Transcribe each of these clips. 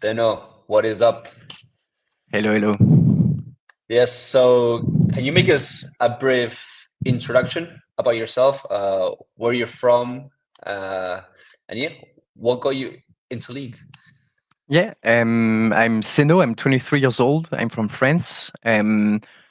Seno, what is up? Hello, hello. Yes, so can you make us a brief introduction about yourself, where you're from, uh, and yeah, what got you into League? Yeah, I'm Seno. I'm 23 years old. I'm from France.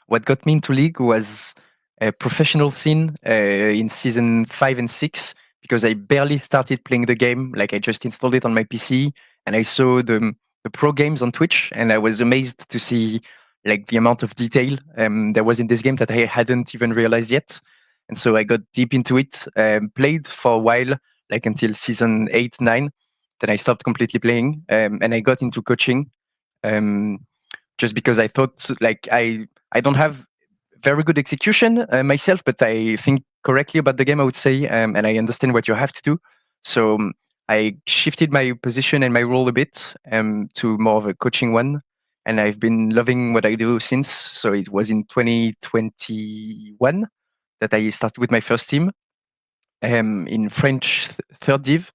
What got me into League was a professional scene in season 5 and 6 because I barely started playing the game. Like I just installed it on my PC and I saw the pro games on Twitch, and I was amazed to see like the amount of detail there was in this game that I hadn't even realized yet. And so I got deep into it. Played for a while, like until season 8, 9. Then I stopped completely playing, and I got into coaching, um, just because I thought like I don't have very good execution myself, but I think correctly about the game, I would say, and I understand what you have to do. So I shifted my position and my role a bit to more of a coaching one, and I've been loving what I do since. So it was in 2021 that I started with my first team in French third div,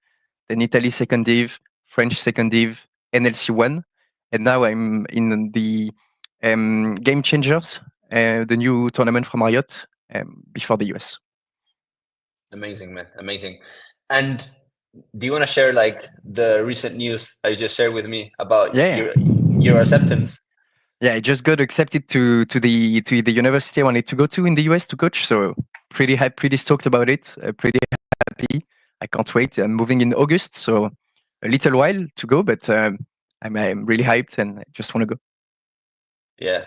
then Italy second div, French second div, NLC one, and now I'm in the Game Changers, the new tournament from Riot before the US. Amazing, man, amazing. And do you want to share like the recent news that you just shared with me about Yeah, your acceptance? yeah. I just got accepted to the university I wanted to go to in the US to coach. So pretty happy, pretty stoked about it. Pretty happy. I can't wait. I'm moving in August, so a little while to go, but I'm really hyped and I just want to go. Yeah,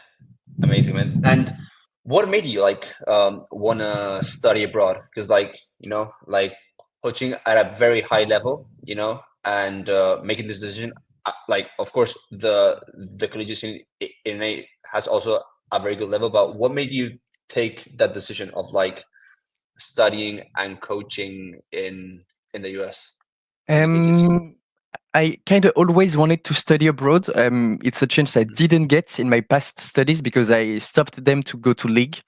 amazing, man. And what made you like wanna study abroad? Because like coaching at a very high level, and making this decision. Like, of course, the collegiate scene in a has also a very good level. But what made you take that decision of like studying and coaching in the US in the collegiate scene? Um, I kind of always wanted to study abroad. It's a chance I didn't get in my past studies because I stopped them to go to league,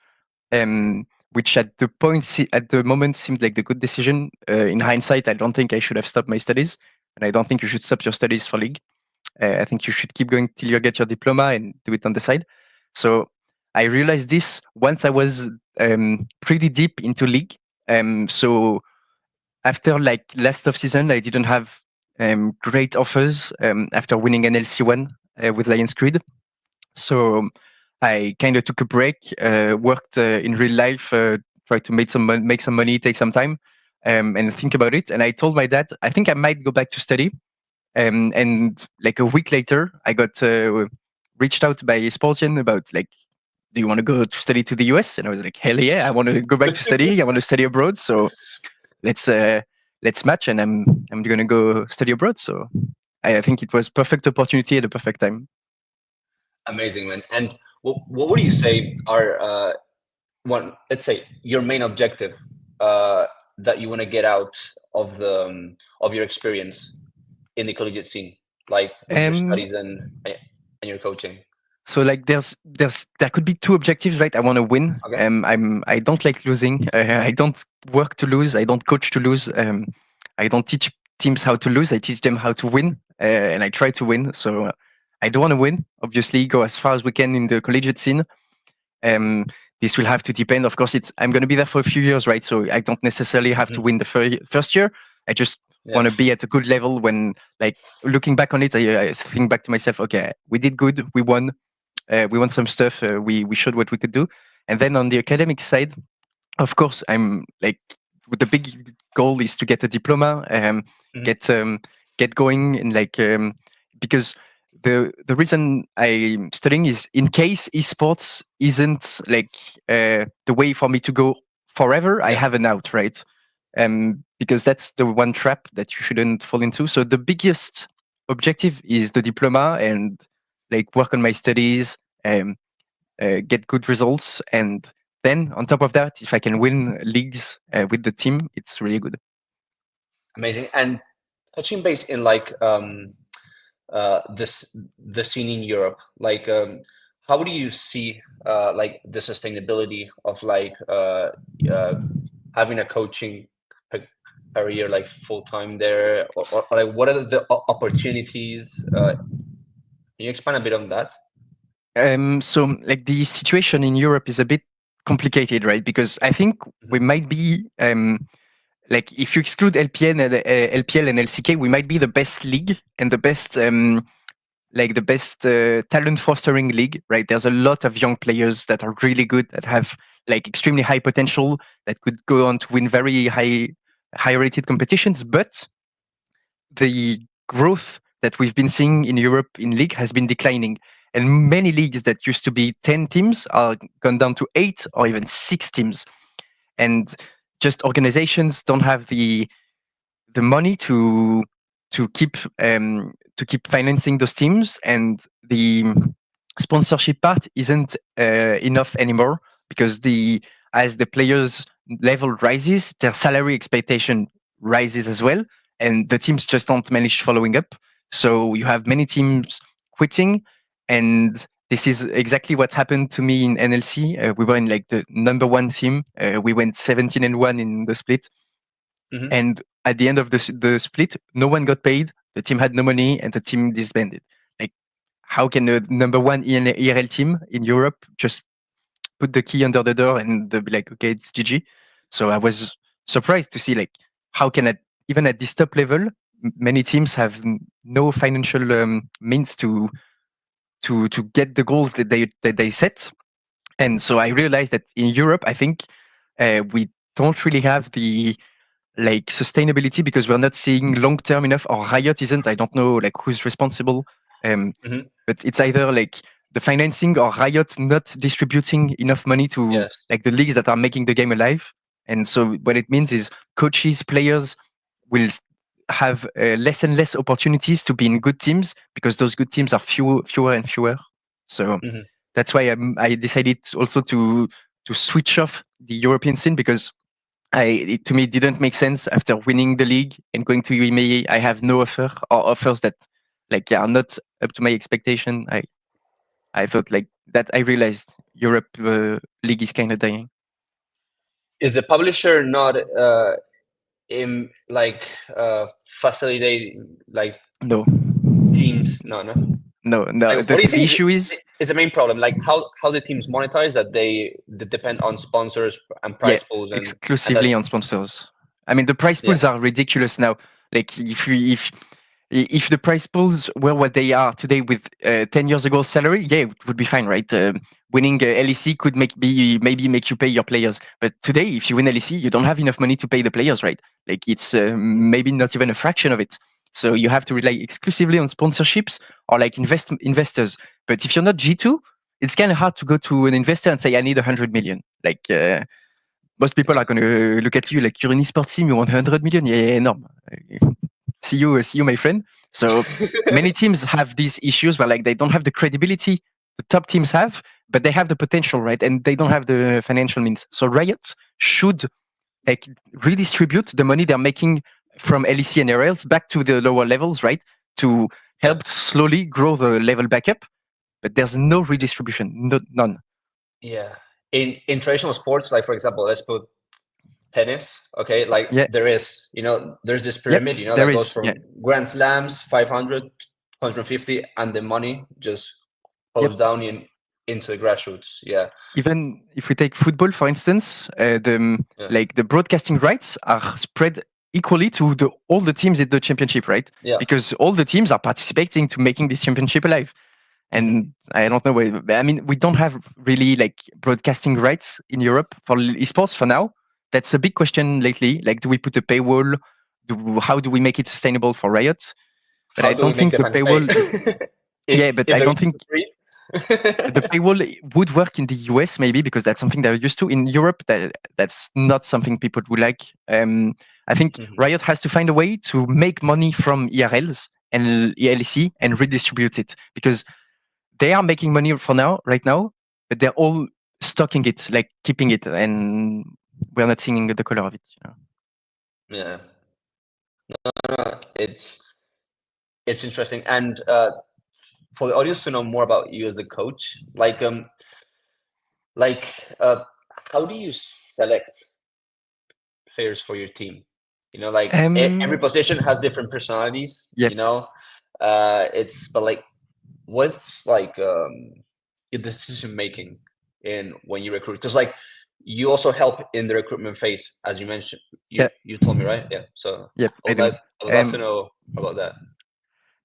which at the moment seemed like the good decision. In hindsight, I don't think I should have stopped my studies, and I don't think you should stop your studies for league. I think you should keep going till you get your diploma and do it on the side. So I realized this once I was pretty deep into league. So after like last off season, I didn't have great offers after winning NLC one with Lions Creed. So I kind of took a break, worked in real life, tried to make some money, take some time, and think about it. And I told my dad, I think I might go back to study. And like a week later, I got reached out by Sportian about like, do you want to go to study to the US? And I was like, hell yeah, I want to go back to study. I want to study abroad. So let's uh, let's match, and I'm gonna go study abroad. So I think it was perfect opportunity at the perfect time. Amazing, man. And what would you say are one, let's say your main objective uh, that you want to get out of the of your experience in the collegiate scene, like with your Um, studies and your coaching? so like there could be two objectives, right? I want to win. Okay. I don't like losing. I don't work to lose. I don't coach to lose. I don't teach teams how to lose. I teach them how to win, and I try to win. So I do want to win. Obviously, go as far as we can in the collegiate scene. Um, this will have to depend. Of course, I'm going to be there for a few years, right? So I don't necessarily have to Hmm. win the first year. I just Yeah. want to be at a good level when, like, looking back on it, I think back to myself, okay, we did good. We won some stuff. We showed what we could do. And then on the academic side, of course, I'm like, the big goal is to get a diploma, Hmm. get get going, and like because the reason I'm studying is in case esports isn't like the way for me to go forever, I Yeah. have an out, right? Because that's the one trap that you shouldn't fall into. So the biggest objective is the diploma and like work on my studies, um, get good results, and then on top of that, if I can win leagues with the team, it's really good. Amazing. And touching base in like this the scene in Europe, like how do you see like the sustainability of like uh, having a coaching career like full time there, or like what are the opportunities? Can you expand a bit on that? So like the situation in Europe is a bit complicated, right? Because I think we might be like if you exclude LPL and LCK, we might be the best league and the best like the best talent fostering league, right? There's a lot of young players that are really good, that have like extremely high potential, that could go on to win very high rated competitions. But the growth that we've been seeing in Europe in league has been declining. And many leagues that used to be 10 teams are gone down to 8 or even 6 teams. And just organizations don't have the money to keep financing those teams, and the sponsorship part isn't enough anymore, because the as the players level rises, their salary expectation rises as well, and the teams just don't manage following up. So you have many teams quitting, and this is exactly what happened to me in NLC. We were in like the number one team. We went 17-1 in the split, Mm-hmm. and at the end of the split, no one got paid. The team had no money, and the team disbanded. Like, how can a number one ERL team in Europe just put the key under the door and they'll be like, okay, it's GG? So I was surprised to see like how can even at this top level, many teams have no financial means to get the goals that they set. And so I realized that in Europe, I think we don't really have the like sustainability, because we're not seeing long term enough, or Riot isn't. I don't know like who's responsible, um, Mm-hmm. but it's either like the financing or Riot not distributing enough money to Yes. like the leagues that are making the game alive. And so what it means is coaches, players will have less and less opportunities to be in good teams, because those good teams are fewer and fewer. So Mm-hmm. that's why I decided also to switch off the European scene, because to me, it didn't make sense after winning the league and going to UMA. I have no offer, or offers that like are not up to my expectation. I thought like that. I realized Europe league is kind of dying. Is the publisher not in like facilitating like No, teams? No, no. no. Like, what do you The think issue is, is the main problem? Like, how the teams monetize that they depend on sponsors and yeah, prize pools and exclusively on that's sponsors. I mean, the price yeah. pools are ridiculous now. Like if the price pools were what they are today with 10 years ago salary, yeah, it would be fine, right? Winning LEC could maybe make you pay your players. But today, if you win LEC, you don't have enough money to pay the players, right? Like it's maybe not even a fraction of it. So you have to rely exclusively on sponsorships or like investors. But if you're not G2, it's kind of hard to go to an investor and say, I need 100 million. Like most people are going to look at you like, you're an esports team, you want 100 million? Yeah, no. See you, my friend. So many teams have these issues where like they don't have the credibility the top teams have, but they have the potential, right? And they don't have the financial means. So Riot should like redistribute the money they're making from LEC and RLs back to the lower levels, right? To Yeah. help slowly grow the level back up. But there's no redistribution, none. Yeah. In traditional sports, like for example, let's put tennis. Okay, like Yeah, there is, there's this yep, pyramid, there that goes is. Yeah, from Grand Slams, 500, 150, and the money just goes yep. down into the grassroots. Yeah. Even if we take football, for instance, Yeah. like the broadcasting rights are spread equally to all the teams in the championship, right? Yeah. Because all the teams are participating to making this championship alive. And I don't know. I mean, we don't have really like broadcasting rights in Europe for esports for now. That's a big question lately. Like, do we put a paywall? How do we make it sustainable for Riot? But How I do we don't make think the the fans pay? paywall is. if Yeah, but if I they're don't think free. the paywall would work in the US maybe, because that's something they're used to. In Europe, that's not something people would like. I think Riot has to find a way to make money from ERLs and ELC and redistribute it, because they are making money for now, right now, but they're all stocking it, like keeping it, and we're not seeing the color of it. Yeah. No, it's interesting, and for the audience to know more about you as a coach, like how do you select players for your team? Like every Um, position has different personalities. yep. It's but like what's like your decision making in when you recruit? Because like you also help in the recruitment phase, as you mentioned. Yeah. You told me, right? Yeah. So Yep, I do. I would love to know about that.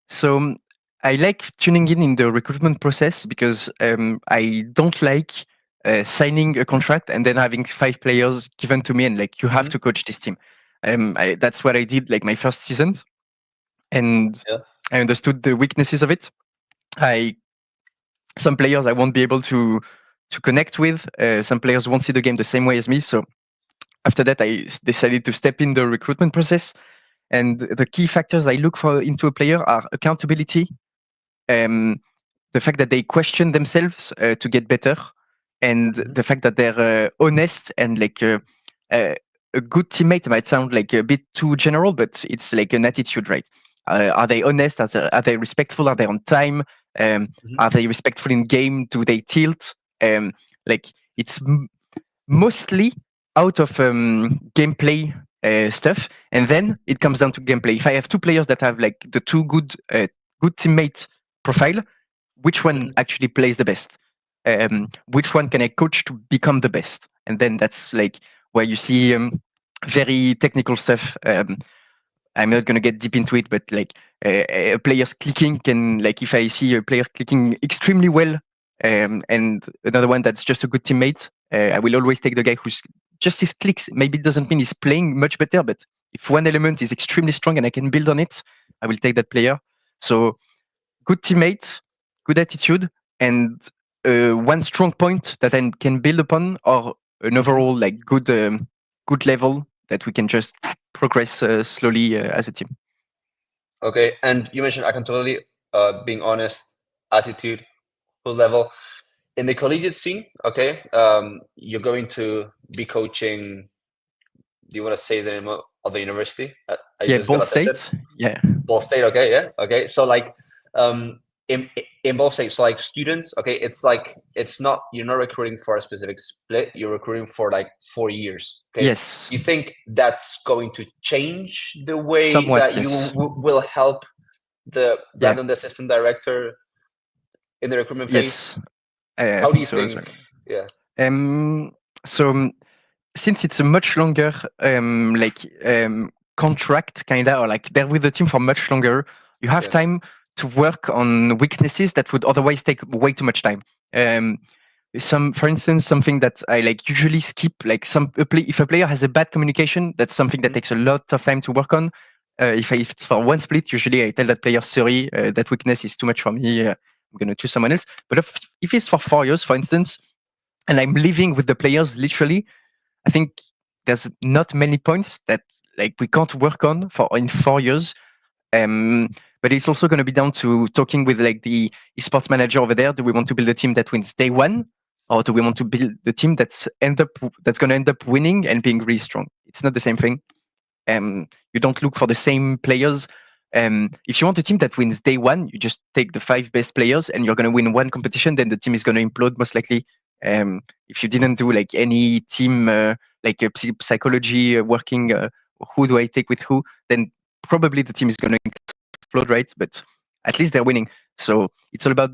So I like tuning in the recruitment process because I don't like signing a contract and then having 5 players given to me and like you have Hmm. to coach this team. That's what I did like my first seasons, and Yeah. I understood the weaknesses of it. I Some players I won't be able to connect with. Some players won't see the game the same way as me. So after that, decided to step in the recruitment process. And the key factors I look for into a player are accountability, um, the fact that they question themselves to get better, and Hmm. the fact that they're honest and like uh, a good teammate might sound like a bit too general, but it's like an attitude, right? Are they honest? Are they respectful? Are they on time? Hmm. Are they respectful in game? Do they tilt? Like it's mostly out of gameplay stuff, and then it comes down to gameplay. If I have 2 players that have like the two good teammate profile, which one Hmm. actually plays the best? Which one can I coach to become the best? And then that's like where you see very technical stuff. I'm not gonna get deep into it, but like a player's clicking can, like, if I see a player clicking extremely well, and another one that's just a good teammate, I will always take the guy who's just his clicks. Maybe it doesn't mean he's playing much better, but if one element is extremely strong and I can build on it, I will take that player. So good teammate, good attitude, and one strong point that I can build upon, or an Hmm. overall like good level that we can just progress slowly as a team. Okay. And you mentioned accountability, being honest, attitude, full level. In the collegiate scene, okay, you're going to be coaching. Do you want to say the name of the university? I Yeah, just Ball got accepted. State. Yeah. Ball State, okay, yeah, okay. So like, um, in Ball State, so like students, okay, it's like it's not you're not recruiting for a specific split. You're recruiting for like 4 years, okay. Yes. You think that's going to change the way Somewhat. that you Yes. will help the Yeah. Brandon, the assistant director, in the recruitment phase? Yes. I How do think you so as well. think? Yeah. Um, so since it's a much longer contract kinda, or like they're with the team for much longer, you have Yeah. time to work on weaknesses that would otherwise take way too much time. Um, for instance, something that I like usually skip, like if a player has a bad communication, that's something that Mhm. takes a lot of time to work on. If it's for one split, usually I tell that player, sorry, that weakness is too much for me. I'm gonna choose someone else. But if it's for 4 years, for instance, and I'm living with the players literally, I think there's not many points that like we can't work on for in 4 years. Um, but it's also going to be down to talking with like the esports manager over there. Do we want to build a team that wins day one, or do we want to build the team that's going to end up winning and being really strong? It's not the same thing. You don't look for the same players. If you want a team that wins day one, you just take the 5 best players, and you're going to win one competition. Then the team is going to implode most likely. If you didn't do like any team like psychology working, who do I take with who? Then probably the team is going to explode, right? But at least they're winning. So it's all about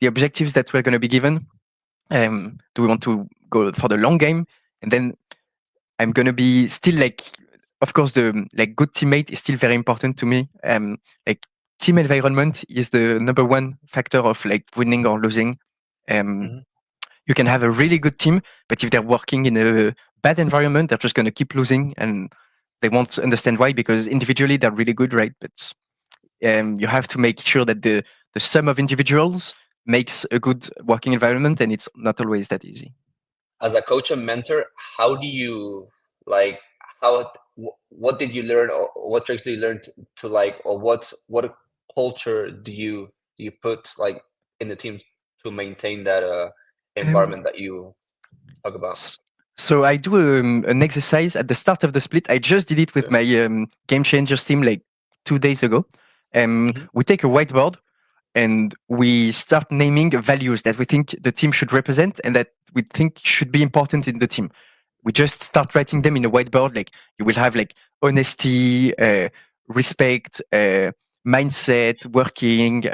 the objectives that we're going to be given. Do we want to go for the long game? And then I'm gonna be still like, of course, the like good teammate is still very important to me. Like team environment is the number one factor of like winning or losing. Um, Mhm. you can have a really good team, but if they're working in a bad environment, they're just gonna keep losing, and they won't understand why, because individually they're really good, right? But you have to make sure that the sum of individuals makes a good working environment, and it's not always that easy. As a coach and mentor, how do you like what did you learn, or what tricks did you learn to like, or what culture do you put like in the team to maintain that Um, environment that you talk about? S- So I do an exercise at the start of the split. I just did it with Yeah. my Game Changers team like 2 days ago. Hmm. We take a whiteboard and we start naming values that we think the team should represent and that we think should be important in the team. We just start writing them in a whiteboard. Like you will have like honesty, respect, mindset, working,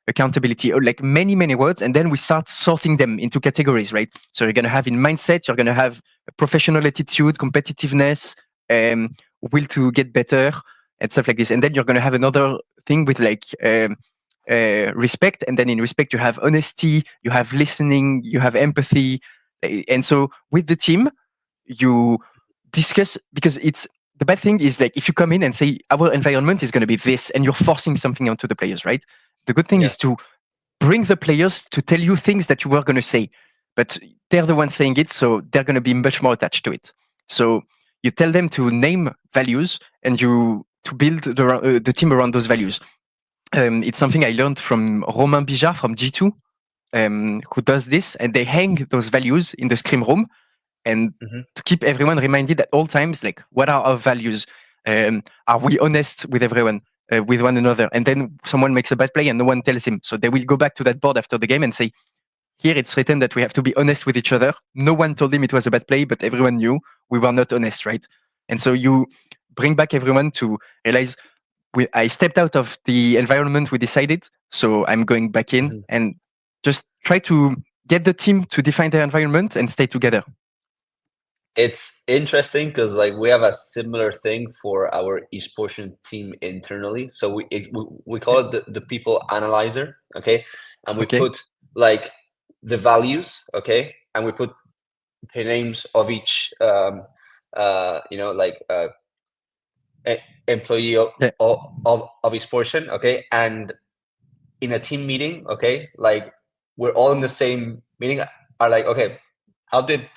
accountability, or like many words, and then we start sorting them into categories, right? So you're going to have in mindset, you're going to have professional attitude, competitiveness, will to get better, and stuff like this. And then you're going to have another thing with like respect, and then in respect you have honesty, you have listening, you have empathy. And so with the team you discuss, because it's the bad thing is like if you come in and say our environment is going to be this and you're forcing something onto the players, right? The good thing Yeah. is to bring the players to tell you things that you were going to say, but they're the ones saying it, so they're going to be much more attached to it. So you tell them to name values and you to build the team around those values. It's something I learned from Romain Bijard from G2, who does this, and they hang those values in the scrim room, and Mm-hmm. to keep everyone reminded at all times, like what are our values? Are we honest with everyone, with one another? And then someone makes a bad play and no one tells him, so they will go back to that board after the game and say, here it's written that we have to be honest with each other. No one told him it was a bad play, but everyone knew we were not honest, right? And so you bring back everyone to realize I stepped out of the environment we decided, so I'm going back in, Mm-hmm. and just try to get the team to define their environment and stay together. It's interesting because like we have a similar thing for our esports team internally. So we call it the people analyzer, okay? And we Okay. put like the values, okay? And we put the names of each like employee Yeah. of each portion, okay? And in a team meeting, okay, like we're all in the same meeting, are like, okay, how did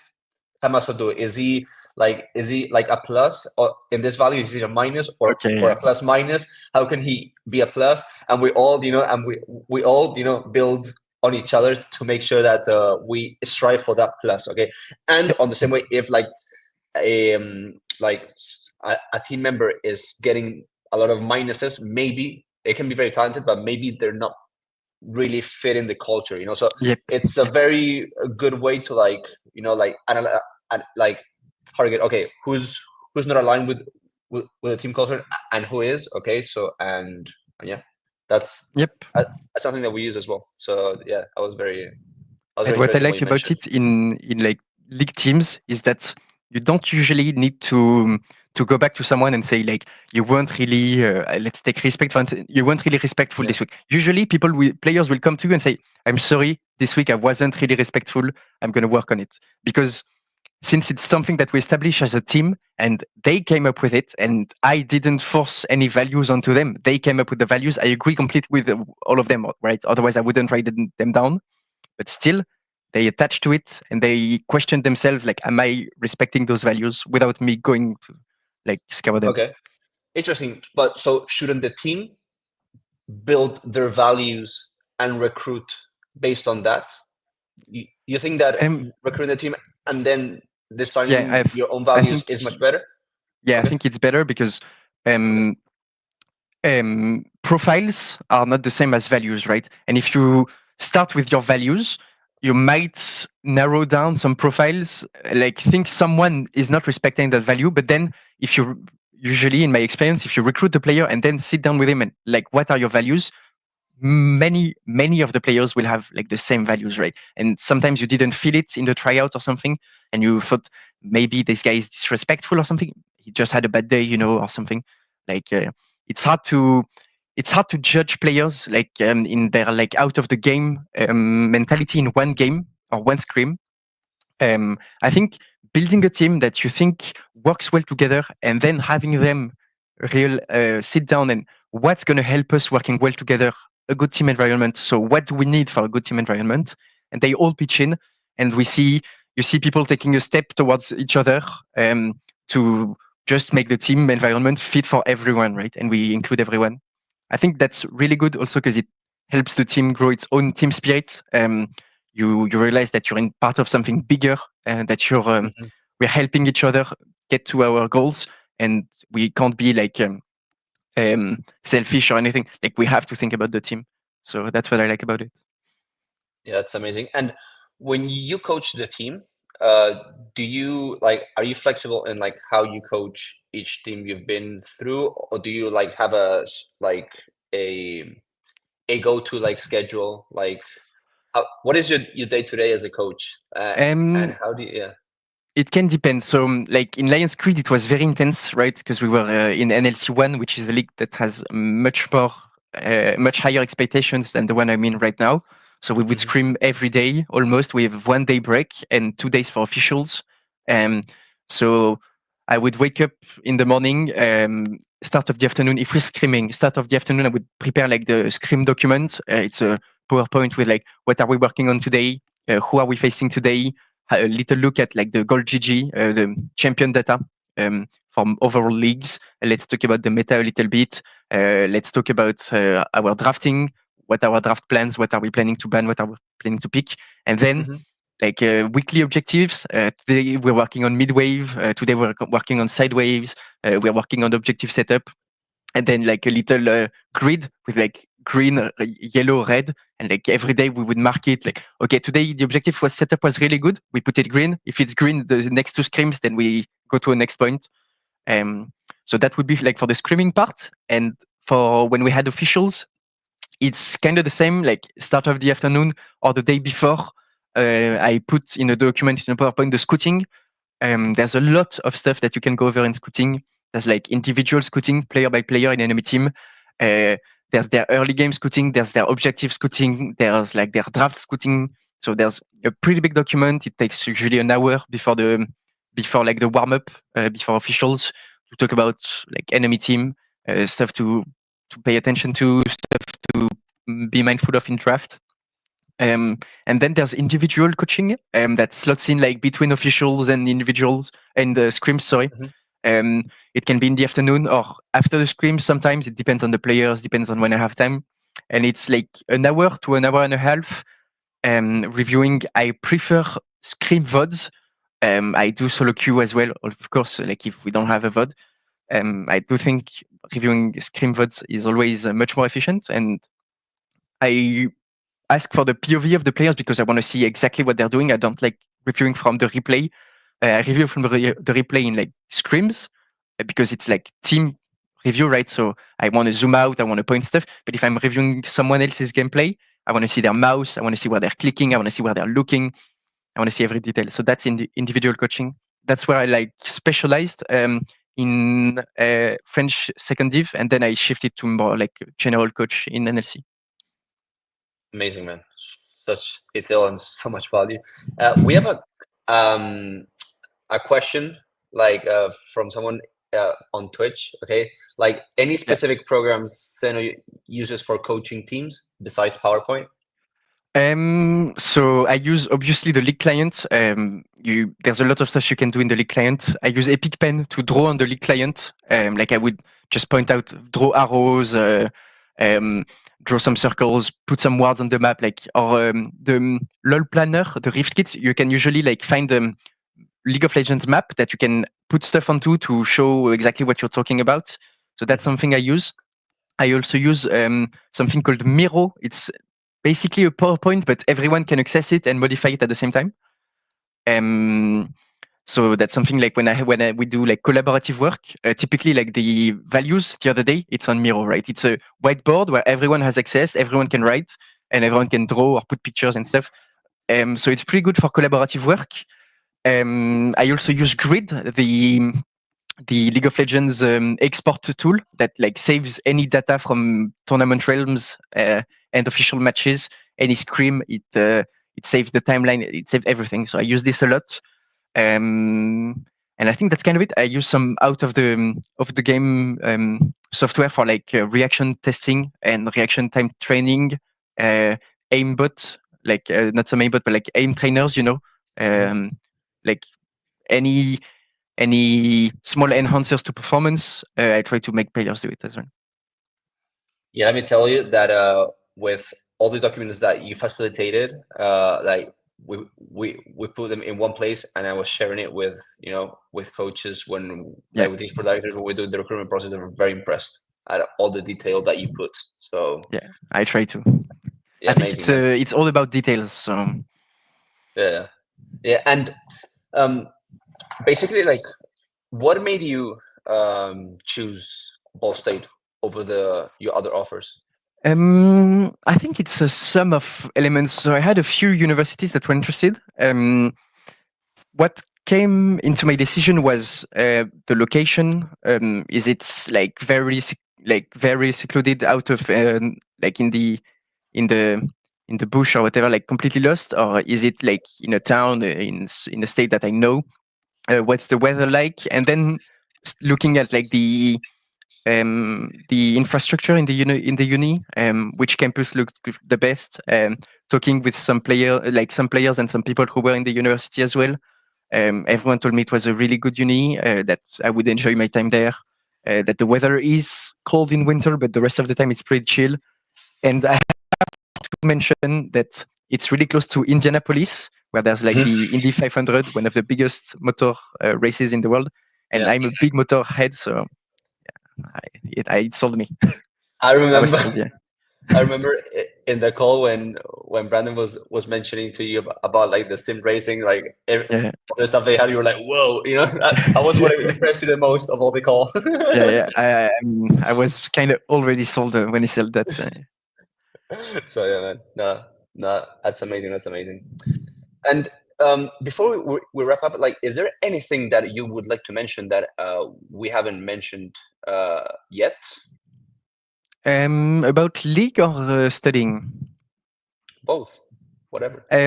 Hamaso do? Is he like a plus, or in this value is he a minus, Okay. or Yeah. a plus minus? How can he be a plus? And we all, and we all, build on each other to make sure that we strive for that plus, okay? And Yep. on the same way, if like like a team member is getting a lot of minuses, maybe they can be very talented, but maybe they're not really fit in the culture, so Yep. it's a very good way to like like like target, okay, who's not aligned with the team culture and who is, okay. So and yeah, that's Yep. that's something that we use as well. So yeah, I was And very what I interesting what like you about mentioned. it in like league teams is that you don't usually need to go back to someone and say like you weren't really let's take respect for you weren't really respectful Yeah. this week. Usually players will come to you and say, I'm sorry, this week I wasn't really respectful. I'm going to work on it, because since it's something that we establish as a team and they came up with it and I didn't force any values onto them, they came up with the values. I agree completely with all of them, right? Otherwise I wouldn't write them down, but still they attach to it and they question themselves, like, am I respecting those values, without me going to like scour them. Okay, interesting. But so shouldn't the team build their values and recruit based on that? You think that um recruiting the team and then yeah designing I've your own I values think is much better? yeah I Okay. think it's better because Okay. um profiles are not the same as values, right? And if you start with your values, you might narrow down some profiles, like think someone is not respecting that value. But then, if you usually, in my experience, if you recruit a player and then sit down with him and like, what are your values? Many of the players will have like the same values, right? And sometimes you didn't feel it in the tryout or something, and you thought maybe this guy is disrespectful or something. He just had a bad day, or something. Like it's hard to judge players like in their like out of the game mentality in one game or one scrim. I think building a team that you think works well together and then having them real sit down and what's going to help us working well together, a good team environment. So what do we need for a good team environment? And they all pitch in, and you see people taking a step towards each other to just make the team environment fit for everyone, right? And we include everyone. I think that's really good also because it helps the team grow its own team spirit. You realize that you're in part of something bigger, and that Mhm. we're helping each other get to our goals, and we can't be like selfish or anything. Like we have to think about the team. So that's what I like about it. Yeah, that's amazing. And when you coach the team, do you like, are you flexible in like how you coach each team you've been through, or do you like have like a a go-to like schedule? Like, what is your day to day as a coach? And Um, how do you? Yeah. it can depend. So, like in Lions Creed, it was very intense, right? Because we were in NLC 1, which is a league that has much higher expectations than the one I'm in right now. So we would Mm-hmm. scrim every day almost. We have 1 day break and 2 days for officials. Um, so I would wake up in the morning, start of the afternoon. If we're scrimming, start of the afternoon, I would prepare like the scrim document. It's a PowerPoint with like what are we working on today, who are we facing today, a little look at like the gold GG, the champion data from overall leagues. Let's talk about the meta a little bit. Let's talk about our drafting. What are our draft plans? What are we planning to ban? What are we planning to pick? And then Mm-hmm. like weekly objectives. Today we're working on mid wave. Today we're working on side waves. We're working on objective setup, and then like a little grid with like green, yellow, red, and like every day we would mark it. Like, okay, today the objective was setup was really good. We put it green. If it's green, the next 2 scrims, then we go to a next point. Um, so that would be like for the screaming part, and for when we had officials, it's kind of the same. Like start of the afternoon or the day before, I put in a document in a PowerPoint the scouting. There's a lot of stuff that you can go over in scouting. There's like individual scouting, player by player in enemy team. There's their early game scouting. There's their objective scouting. There's like their draft scouting. So there's a pretty big document. It takes usually an hour before like the warm up, before officials, to talk about like enemy team stuff to pay attention to, stuff to be mindful of in draft. And then there's individual coaching that slots in like between officials and individuals and the scrims. Sorry, Mm-hmm. it can be in the afternoon or after the scrims. Sometimes it depends on the players, depends on when I have time, and it's like an hour to an hour and a half reviewing. I prefer scrim vods. I do solo queue as well, of course. Like if we don't have a vod, I do think reviewing scrim vods is always much more efficient, and I ask for the POV of the players because I want to see exactly what they're doing. I don't like reviewing from the replay. I review from the replay in like scrims because it's like team review, right? So I want to zoom out, I want to point stuff. But if I'm reviewing someone else's gameplay, I want to see their mouse, I want to see where they're clicking, I want to see where they're looking, I want to see every detail. So that's in the individual coaching. That's where I like specialized in French second div, and then I shifted to more like general coach in NLC. Amazing, man. Such detail and so much value. We have a question like from someone on Twitch. Okay, like any Yeah. specific programs Seno uses for coaching teams besides PowerPoint? So I use obviously the League client. There's a lot of stuff you can do in the League client. I use Epic Pen to draw on the League client. Like I would just point out, draw arrows, draw some circles, put some words on the map. Like or the LOL planner, the Rift kit. You can usually like find the League of Legends map that you can put stuff onto to show exactly what you're talking about. So that's something I use. I also use something called Miro. It's basically a PowerPoint, but everyone can access it and modify it at the same time. So that's something like we do like collaborative work. Typically, like the values the other day, it's on Miro, right? It's a whiteboard where everyone has access, everyone can write, and everyone can draw or put pictures and stuff. So it's pretty good for collaborative work. I also use Grid, the League of Legends export tool that like saves any data from tournament realms and official matches. Any scrim, it saves the timeline, it saves everything. So I use this a lot, and I think that's kind of it. I use some out of the game software for like reaction testing and reaction time training, aimbot, like not some aimbot, but like aim trainers. Like any small enhancers to performance, I try to make players do it as well. Yeah, let me tell you that with all the documents that you facilitated, like we put them in one place, and I was sharing it with with coaches when Yeah, like with each directors when we do the recruitment process. They were very impressed at all the detail that you put. So yeah, I try to. I yeah, think amazing, man. it's all about details. So Yeah, yeah, and basically, like, what made you choose Ball State over your other offers? I think it's a sum of elements. So I had a few universities that were interested. What came into my decision was the location. Is it like very secluded out of like in the in the bush or whatever, like completely lost, or is it like in a town in a state that I know? What's the weather like? And then looking at like the infrastructure in the uni, which campus looked the best. Talking with some players and some people who were in the university as well. Everyone told me it was a really good uni, that I would enjoy my time there, that the weather is cold in winter, but the rest of the time it's pretty chill. And I have to mention that it's really close to Indianapolis, where there's like the Indy 500, one of the biggest motor races in the world. And Yeah, I'm a big motor head, so it sold me. I I was remember. sold, yeah. I remember in the call when Brandon was mentioning to you about like the sim racing, like Yeah. all the stuff they had. You were like, "Whoa!" You know, I was what impressed you the most of all the call. Yeah. I was kind of already sold when he sold that. So yeah, man. No, no, that's amazing. That's amazing. And before we wrap up, like, is there anything that you would like to mention that we haven't mentioned yet? About league or studying? Both, whatever. I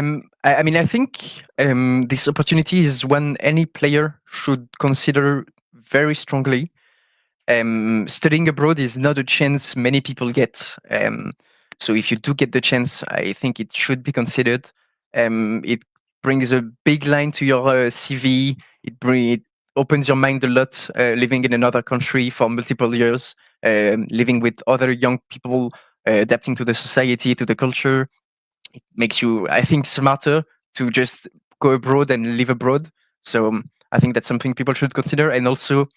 mean, I think this opportunity is one any player should consider very strongly. Studying abroad is not a chance many people get. So if you do get the chance, I think it should be considered. It brings a big line to your CV. It opens your mind a lot. Living in another country for multiple years, living with other young people, adapting to the society, to the culture, it makes you, I think, smarter to just go abroad and live abroad. So I think that's something people should consider. And also,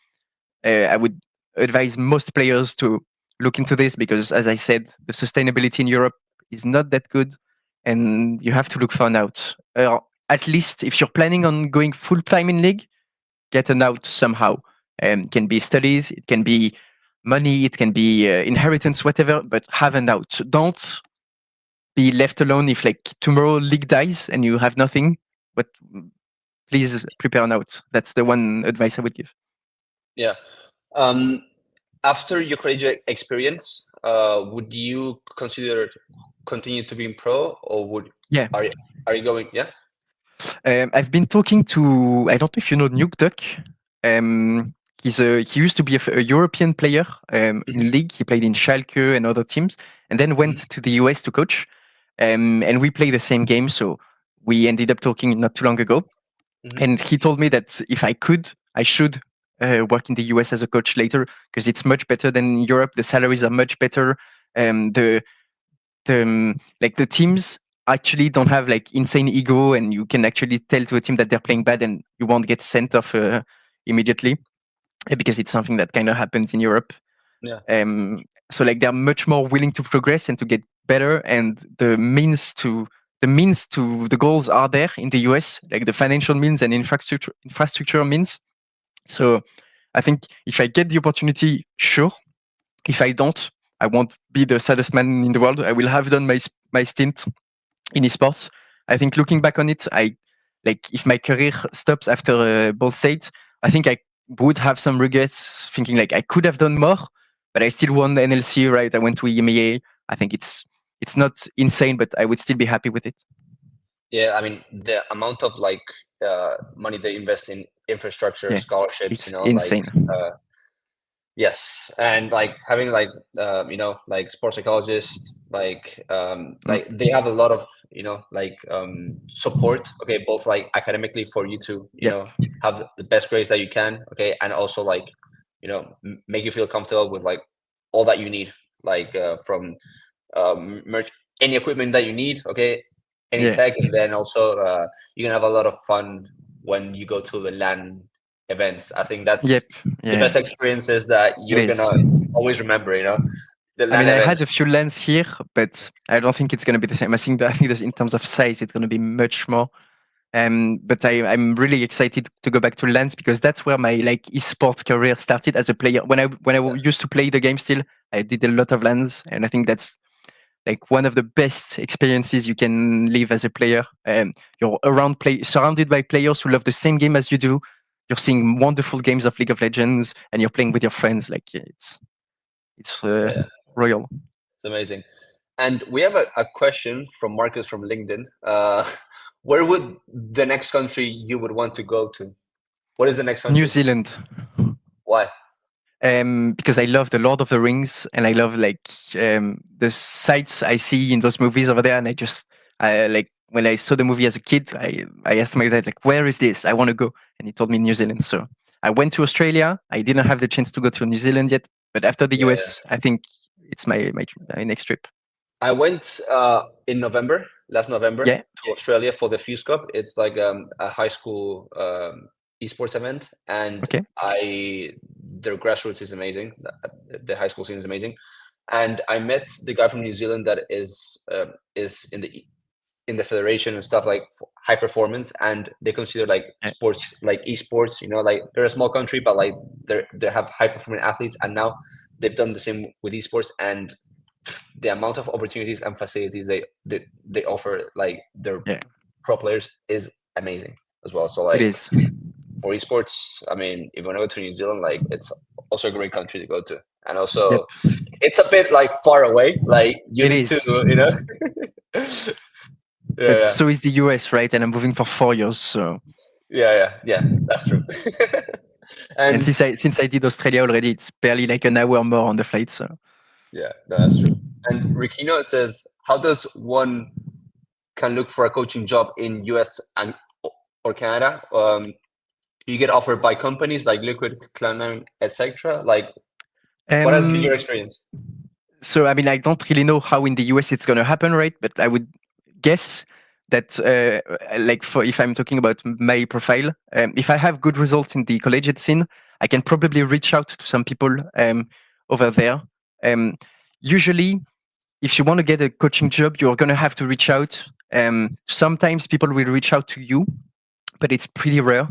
I would advise most players to look into this because, as I said, the sustainability in Europe is not that good, and you have to look for an out. At least, if you're planning on going full time in league, get an out somehow. It can be studies, it can be money, it can be inheritance, whatever. But have an out. Don't be left alone if like tomorrow league dies and you have nothing. But please prepare an out. That's the one advice I would give. Yeah. After your collegiate experience, would you consider continue to be in pro, or Yeah. are you going? Yeah. I've been talking to, I don't know if you know Nuke Duck. He used to be a European player in league. He played in Schalke and other teams, and then went to the US to coach. And we play the same game, so we ended up talking not too long ago. And he told me that if I could, I should work in the US as a coach later because it's much better than Europe. The salaries are much better. The like the teams actually don't have like insane ego, and you can actually tell to a team that they're playing bad, and you won't get sent off immediately because it's something that kind of happens in Europe. Yeah. So like they're much more willing to progress and to get better, and the goals are there in the US, like the financial means and infrastructure means. So I think if I get the opportunity, sure. If I don't, I won't be the saddest man in the world. I will have done my stint in esports. I think looking back on it, I like if my career stops after both states, I think I would have some regrets, thinking like I could have done more, but I still won the NLC, right? I went to EMEA. I think it's not insane, but I would still be happy with it. Yeah, I mean the amount of like money they invest in infrastructure, Yeah, scholarships, it's you know, insane. yes, and like having like you know, like sports psychologists, like they have a lot of, you know, like support. Okay, both like academically for you to, you Yep. know, have the best grades that you can. Okay, and also like, you know, make you feel comfortable with like all that you need, like from merch, any equipment that you need. Okay, any Yeah. tech, and then also you can have a lot of fun when you go to the LAN events. I think Yep. that's the Yeah. best experiences that It you're is. gonna always remember. You know, the I LAN mean, I had a events. few lands here, but I don't think it's going to be the same. I think in terms of size, it's going to be much more. But I'm really excited to go back to lands because that's where my like esports career started as a player. When I Yeah. used to play the game still, I did a lot of lands, and I think that's like one of the best experiences you can live as a player. You're surrounded by players who love the same game as you do. You're seeing wonderful games of League of Legends, and you're playing with your friends. Like it's Yeah, royal. it's amazing. And we have a question from Marcus from LinkedIn. Where would the next country you would want to go to? What is the next New country? Zealand. Why? Because I love the Lord of the Rings and I love the sights I see in those movies over there, and I like when I saw the movie as a kid, I asked my dad like, where is this? I want to go, and he told me New Zealand. So I went to Australia. I didn't have the chance to go to New Zealand yet, but after the Yeah, yeah. US, I think it's my next trip. I went in last November, Yeah. to Australia for the Fuse Cup. It's like a high school esports event, and Okay. their grassroots is amazing. The high school scene is amazing, and I met the guy from New Zealand that is in the federation and stuff, like high performance, and they consider like Yeah. sports, like esports. Like they're a small country, but like they have high performing athletes, and now they've done the same with esports, and the amount of opportunities and facilities they offer like their Yeah. pro players is amazing as well. So It like is. for esports, I mean, if you want to go to New Zealand, like it's also a great country to go to, and Yep. also it's a bit like far away. Like you It need to, is. But yeah, so is the US, right? And I'm moving for 4 years. So yeah, that's true. and And since I did Australia already, it's barely like an hour more on the flight. So yeah, no, that's true. And Rikino says, how does one can look for a coaching job in US and or Canada? You get offered by companies like Liquid, Cloud9, etc. Like, what has been your experience? So I mean, I don't really know how in the US it's going to happen, right? But I would guess that, like, for if I'm talking about my profile, if I have good results in the collegiate scene, I can probably reach out to some people over there. Um, Usually, if you want to get a coaching job, you're going to have to reach out. Sometimes people will reach out to you, but it's pretty rare.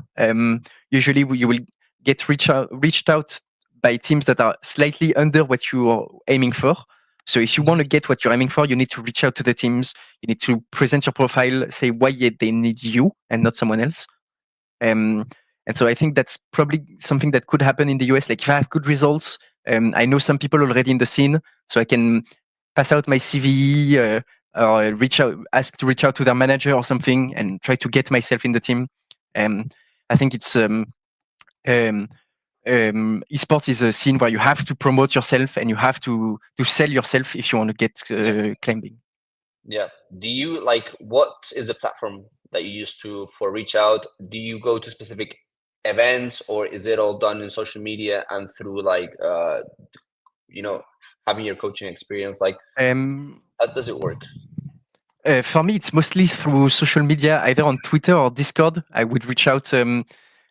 Usually, you will get reached out by teams that are slightly under what you are aiming for. So if you want to get what you're aiming for, you need to reach out to the teams. You need to present your profile, say why they need you and not someone else. Um, and so I think that's probably something that could happen in the US. Like if I have good results, I know some people already in the scene, so I can pass out my CV or ask to reach out to their manager or something, and try to get myself in the team. I think it's um, esports is a scene where you have to promote yourself and you have to sell yourself if you want to get claimed in. Yeah. Do you like, what is the platform that you use for reach out? Do you go to specific events, or is it all done in social media and through like having your coaching experience? Like, how does it work? For me, it's mostly through social media, either on Twitter or Discord. I would reach out,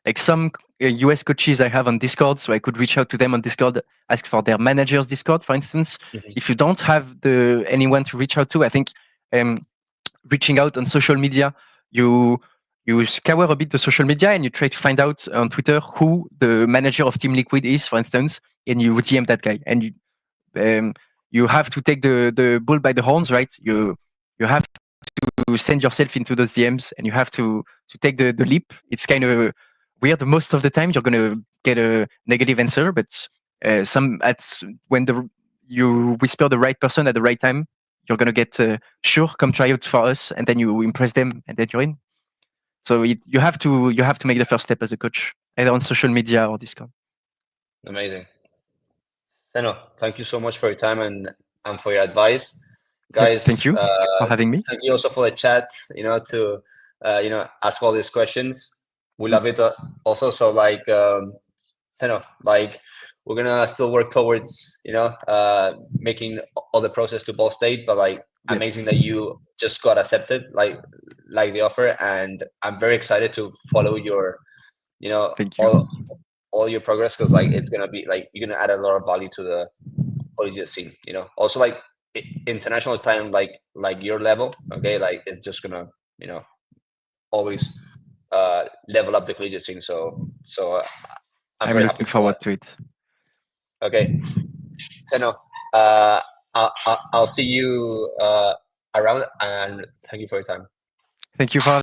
like some US coaches I have on Discord, so I could reach out to them on Discord, ask for their manager's Discord, for instance. If you don't have anyone to reach out to, I think reaching out on social media, you scour a bit the social media and you try to find out on Twitter who the manager of Team Liquid is, for instance, and you DM that guy. And you have to take the bull by the horns, right? You have to send yourself into those DMs and you have to take the leap. It's kind of weird. Most of the time, you're going to get a negative answer, but when you whisper the right person at the right time, you're going to get sure, come try out for us, and then you impress them, and then you're in. So you have to make the first step as a coach, either on social media or Discord. Amazing. Seno, thank you so much for your time and for your advice. Yep, thank Guys, you for having me. thank you also for the chat, to ask all these questions. We Mm. love it also. So like, like we're gonna still work towards, making all the process to Ball State, but like Yep. amazing that you just got accepted, like the offer, and I'm very excited to follow your, Thank you. all your progress, because like it's gonna be like you're gonna add a lot of value to the collegiate scene. Also like international talent, like your level. Okay, like it's just gonna always level up the collegiate scene. So I'm I'm very happy looking for forward that. to it. Okay, Teno, I'll see you around, and thank you for your time. Thank you for